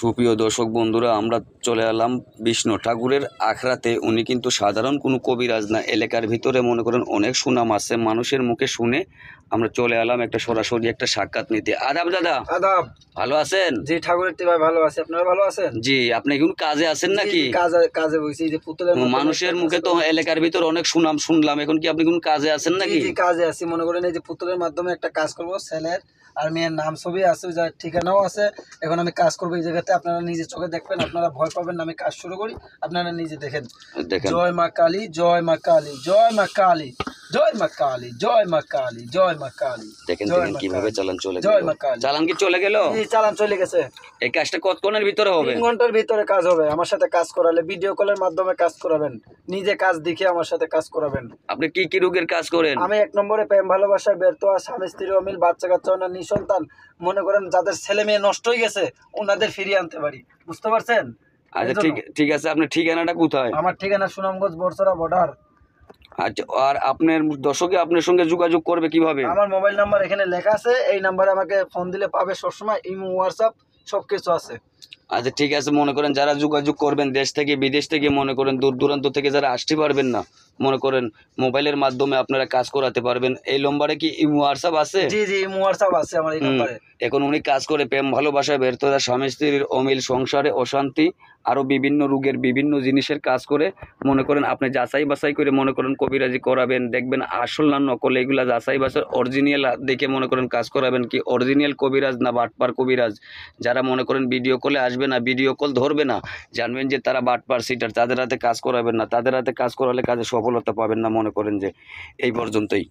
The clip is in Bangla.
সুপ্রিয় দর্শক বন্ধুরা, আমরা চলে এলাম বিষ্ণু ঠাকুরের আখড়াতে। উনি কিন্তু সাধারণ কোনো কবিরাজ না, এলাকার ভিতরে মনে করেন অনেক সুনাম আছে, মানুষের মুখে শুনে আমরা চলে এলাম একটা সরাসরি একটা সাক্ষাৎ নিতে। আদাব দাদা। আদাব। ভালো আছেন? জি ঠাকুরের ভাই ভালো আছে, আপনারা ভালো আছেন? জি। আপনি কোন কাজে আছেন নাকি? কাজে বইছি, যে পুতুলের মানুষের মুখে তো এলাকার ভিতর অনেক সুনাম শুনলাম, এখন কি আপনি কোন কাজে আছেন নাকি? জি কাজে আছি, মনে করেন এই যে পুতুলের মাধ্যমে একটা কাজ করব, ছেলের আর মেয়ের নাম ছবি আছে, যার ঠিকানাও আছে। এখন আমি কাজ করবো এই জায়গাতে, আপনারা নিজে চোখে দেখবেন, আপনারা ভয় পাবেন না। আমি কাজ শুরু করি, আপনারা নিজে দেখেন। জয় মা কালী, জয় মা কালী, জয় মা কালী, জয় মা কালী, জয় মা কালী, জয় মা কালী। দেখেন কিভাবে চালান চলে গেল। জয় মা কালী। চালান কি চলে গেল? জি চালান চলে গেছে। এই কাজটা কতক্ষণের ভিতরে হবে? 3 ঘন্টার ভিতরে কাজ হবে। আমার সাথে কাজ করালে, ভিডিও কলের মাধ্যমে কাজ করাবেন, নিজে কাজ দেখে আমার সাথে কাজ করাবেন। আপনি কি কি রোগের কাজ করেন? আমি 1 নম্বরে প্রেম ভালোবাসায় ব্যর্থ হওয়া, স্বামী স্ত্রী অমিল, বাচ্চা কাচ্চা না নিঃসন্তান, মনে করেন যাদের ছেলে মেয়ে নষ্ট হয়ে গেছে, ওনাদের ফিরিয়ে আনতে পারি। বুঝতে পারছেন? আচ্ছা ঠিক আছে। আপনার ঠিকানাটা কোথায়? আমার ঠিকানা সুনামগঞ্জ বরছড়া বর্ডার। আচ্ছা, আর আপনার দর্শকে আপনার সঙ্গে যোগাযোগ করবে কিভাবে? আমার মোবাইল নাম্বার এখানে লেখা আছে, এই নাম্বারে আমাকে ফোন দিলে পাবে সবসময়, ইমো হোয়াটসঅ্যাপ সবকিছু আছে। আচ্ছা ঠিক আছে। মনে করেন যারা যোগাযোগ করবেন দেশ থেকে বিদেশ থেকে, মনে করেন দূর দূরান্ত থেকে যারা আসতে পারবেন না, মনে করেন মোবাইলের মাধ্যমে আপনারা কাজ করাতে পারবেন। এই নম্বরে কি ইমো হোয়াটসঅ্যাপ আছে? জি জি ইমো হোয়াটসঅ্যাপ আছে আমার এই নম্বরে। এখন উনি কাজ করে প্রেম ভালোবাসায় ব্যর্থতা, স্বামী স্ত্রীর অমিল, সংসারে অশান্তি, আরো বিভিন্ন রোগের বিভিন্ন জিনিসের কাজ করে। মনে করেন আপনি যাচাই বাছাই করে মনে করেন কবিরাজি করাবেন, দেখবেন আসল না নকল, এগুলা যাচাই বাছাই অরিজিনাল দেখে মনে করেন কাজ করাবেন। কি অরিজিনাল কবিরাজ না বাটপার কবিরাজ। যারা মনে করেন ভিডিও কলে আসবে না, ভিডিও কল ধরবে না, জানবেন যে তারা বাটপার সিটার, তাদের হাতে কাজ করাবেন না, তাদের হাতে কাজ করালে কাজে সফলতা পাবেন না। মনে করেন যে এই পর্যন্তই।